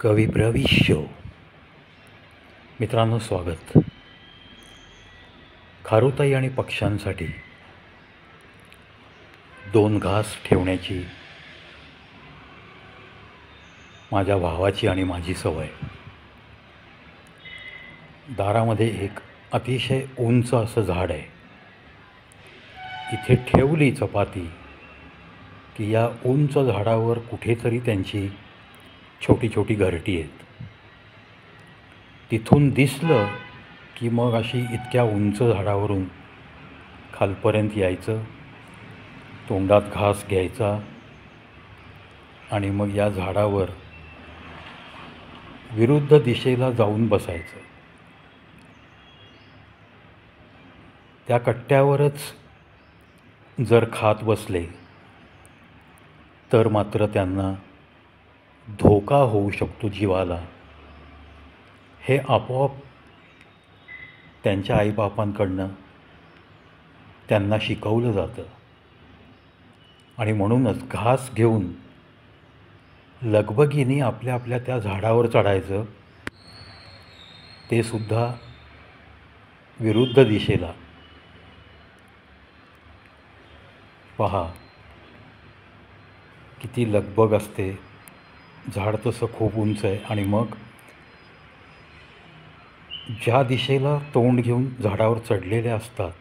कवी प्रवीश शो. मित्रांनो, स्वागत. खारुताई आणि पक्ष्यांसाठी दोन घास ठेवण्याची माझ्या भावाची आणि माझी सवय. दारामध्ये एक अतिशय उंच असं झाड आहे. इथे ठेवली चपाती की या उंच झाडावर कुठेतरी त्यांची छोटी छोटी घरटी आहेत. तिथून दिसलं की मग अशी इतक्या उंच झाडावरून खालपर्यंत यायचं, तोंडात घास घ्यायचा आणि मग या झाडावर विरुद्ध दिशेला जाऊन बसायचं. त्या कट्ट्यावरच जर खात बसले तर मात्र त्यांना धोका होऊ शकतो जीवाला, हे आपोआप त्यांच्या आईबापांकडनं त्यांना शिकवलं जातं. आणि म्हणूनच घास घेऊन लगबगीने आपल्या आपल्या त्या झाडावर चढायचं, ते सुद्धा विरुद्ध दिशेला. पहा किती लगबग असते. झाड तसं खूप उंच आहे आणि मग ज्या दिशेला तोंड घेऊन झाडावर चढलेले असतात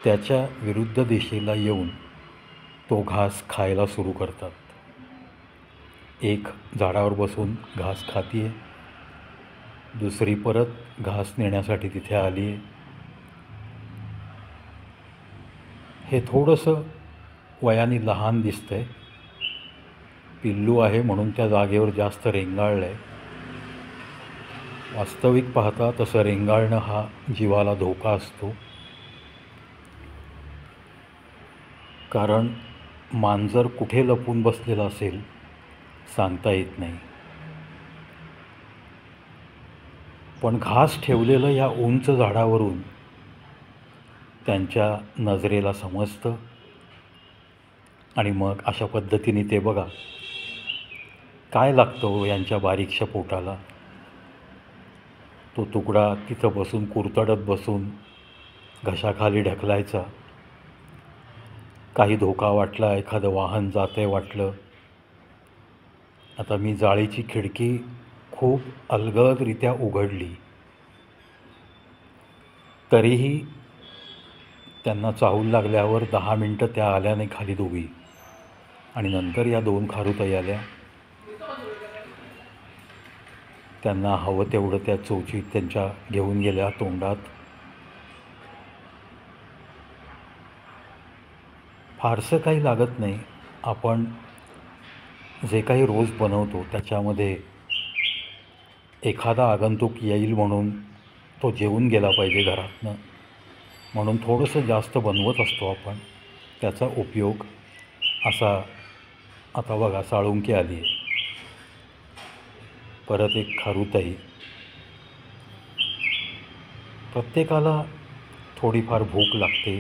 त्याच्या विरुद्ध दिशेला येऊन तो घास खायला सुरू करतात. एक झाडावर बसून घास खाती आहे, दुसरी परत घास नेण्यासाठी तिथे आली आहे. हे थोडंसं वयाने लहान दिसतंय, पिल्लू आहे म्हणून त्या जागेवर जास्त रेंगाळलं आहे. वास्तविक पाहता तसं रेंगाळणं हा जीवाला धोका असतो, कारण मांजर कुठे लपून बसलेलं असेल सांगता येत नाही. पण घास ठेवलेलं या उंच झाडावरून त्यांच्या नजरेला समजतं आणि मग अशा पद्धतीने ते बघा काय लागतं यांच्या बारीकशा पोटाला. तो तुकडा तिथं बसून कुरतडत बसून घशाखाली ढकलायचा. काही धोका वाटला, एखादं वाहन जातंय वाटलं. आता मी जाळीची खिडकी खूप अलगदरित्या उघडली तरीही त्यांना चाहूल लागल्यावर 10 मिनटं त्या आल्या नाही खाली दोघी. आणि नंतर या दोन खारुताई आल्या. त्यांना हवं तेवढं त्या चोचीत त्यांच्या घेऊन गेल्या तोंडात. फारसं काही लागत नाही. आपण जे काही रोज बनवतो त्याच्यामध्ये एखादा आगंतुक येईल म्हणून तो जेवून गेला पाहिजे घरातनं, म्हणून थोडंसं जास्त बनवत असतो आपण. त्याचा उपयोग असा. आता बघा साळुंकी आली आहे, परत एक खारुताई. प्रत्येकाला थोडीफार भूक लागते.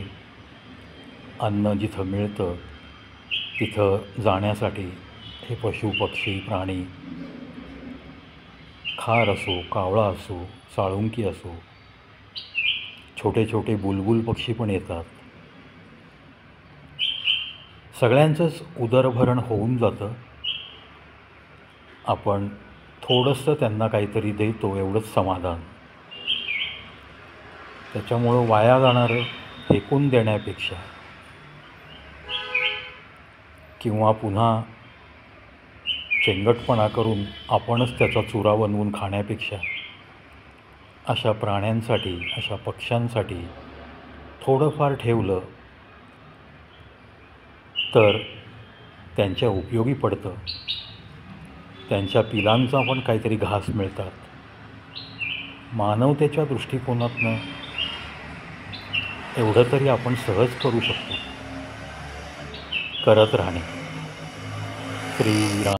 अन्न जिथं मिळतं तिथं जाण्यासाठी हे पशु पक्षी प्राणी, खार असो, कावळा असो, साळुंकी असो, छोटे छोटे बुलबुल पक्षी पण येतात. सगळ्यांचंच उदरभरण होऊन जातं. आपण थोडंसं त्यांना काहीतरी देतो एवढंच समाधान. त्याच्यामुळं वाया जाणारं फेकून देण्यापेक्षा किंवा पुन्हा चेंगटपणा करून आपणच त्याचा चुरा बनवून खाण्यापेक्षा अशा प्राण्यांसाठी, अशा पक्ष्यांसाठी थोडंफार ठेवलं तर त्यांच्या उपयोगी पडतं. त्यांच्या पिलांचा पण काहीतरी घास मिळतात. मानवतेच्या दृष्टिकोनातनं एवढं तरी आपण सहज करू शकतो. करत राहणे. श्रीराम.